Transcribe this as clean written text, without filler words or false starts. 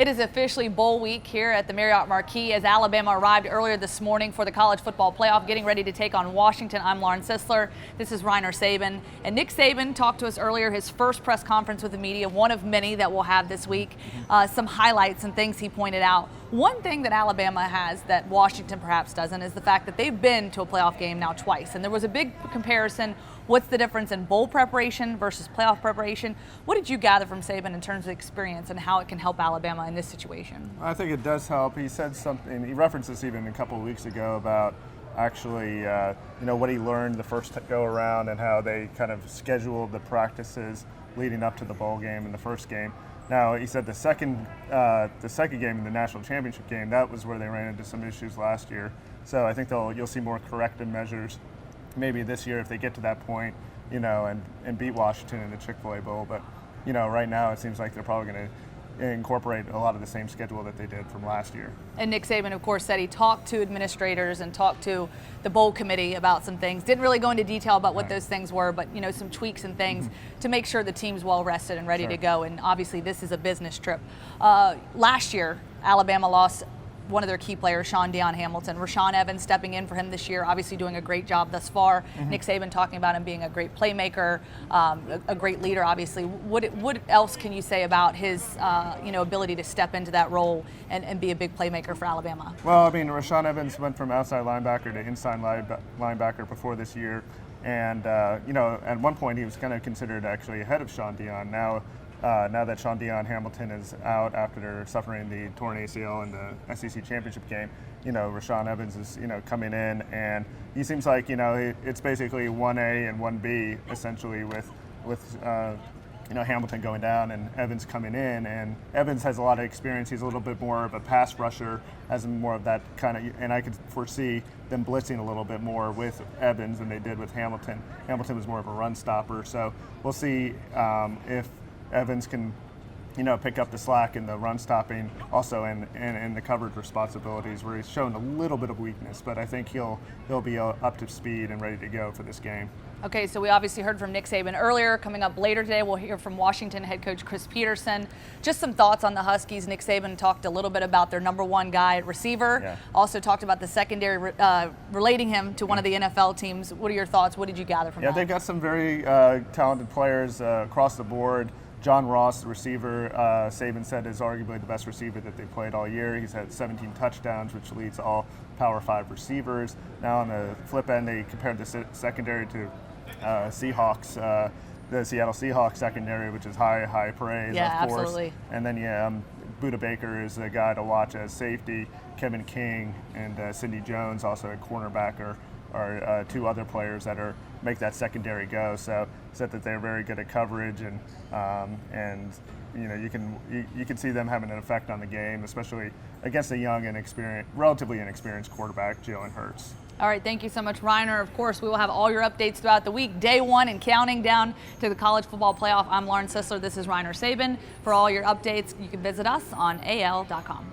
It is officially bowl week here at the Marriott Marquis as Alabama arrived earlier this morning for the college football playoff, getting ready to take on Washington. I'm Lauren Sisler. This is Reiner Saban. And Nick Saban talked to us earlier, his first press conference with the media, one of many that we'll have this week. Some highlights and things he pointed out. One thing that Alabama has that Washington perhaps doesn't is the fact that they've been to a playoff game now twice. And there was a big comparison. What's the difference in bowl preparation versus playoff preparation? What did you gather from Saban in terms of experience and how it can help Alabama in this situation? I think it does help. He said something, he referenced this even a couple of weeks ago about actually, what he learned the first go around and how they kind of scheduled the practices leading up to the bowl game and the first game. Now, he said the second game in the national championship game, that was where they ran into some issues last year. So I think you'll see more corrective measures maybe this year if they get to that point, and beat Washington in the Chick-fil-A Bowl. But, right now it seems like they're probably going to incorporate a lot of the same schedule that they did from last year. And Nick Saban, of course, said he talked to administrators and talked to the bowl committee about some things. Didn't really go into detail about what those things were, but, some tweaks and things to make sure the team's well rested and ready to go. And obviously this is a business trip. Last year, Alabama lost one of their key players, Shaun Dion Hamilton. Rashaan Evans stepping in for him this year, obviously doing a great job thus far. Nick Saban talking about him being a great playmaker, a great leader, obviously. What else can you say about his ability to step into that role and be a big playmaker for Alabama? Well, Rashaan Evans went from outside linebacker to inside linebacker before this year. And, at one point he was kind of considered actually ahead of Shaun Dion. Now that Shaun Dion Hamilton is out after suffering the torn ACL in the SEC championship game, Rashaan Evans is, coming in, and he seems like, it's basically 1A and 1B essentially with Hamilton going down and Evans coming in. And Evans has a lot of experience. He's a little bit more of a pass rusher, has more of that kind of, and I could foresee them blitzing a little bit more with Evans than they did with Hamilton. Hamilton was more of a run stopper, so we'll see if Evans can, pick up the slack in the run stopping, also in the coverage responsibilities where he's shown a little bit of weakness, but I think he'll be up to speed and ready to go for this game. Okay, so we obviously heard from Nick Saban earlier. Coming up later today, we'll hear from Washington head coach Chris Petersen. Just some thoughts on the Huskies. Nick Saban talked a little bit about their number one guy at receiver. Yeah. Also talked about the secondary, relating him to one of the NFL teams. What are your thoughts? What did you gather from that? Yeah, they've got some very talented players across the board. John Ross, the receiver, Saban said is arguably the best receiver that they played all year. He's had 17 touchdowns, which leads all Power 5 receivers. Now on the flip end, they compared the secondary to Seahawks, the Seattle Seahawks secondary, which is high praise, yeah, of course. Absolutely. And then, Buda Baker is a guy to watch as safety. Kevin King and Sidney Jones, also a cornerback, are two other players that make that secondary go. So said that they're very good at coverage, and you can see them having an effect on the game, especially against a young and relatively inexperienced quarterback, Jalen Hurts. All right, thank you so much, Reiner. Of course, we will have all your updates throughout the week, day one and counting down to the college football playoff. I'm Lauren Sisler. This is Reiner Saban. For all your updates, you can visit us on AL.com.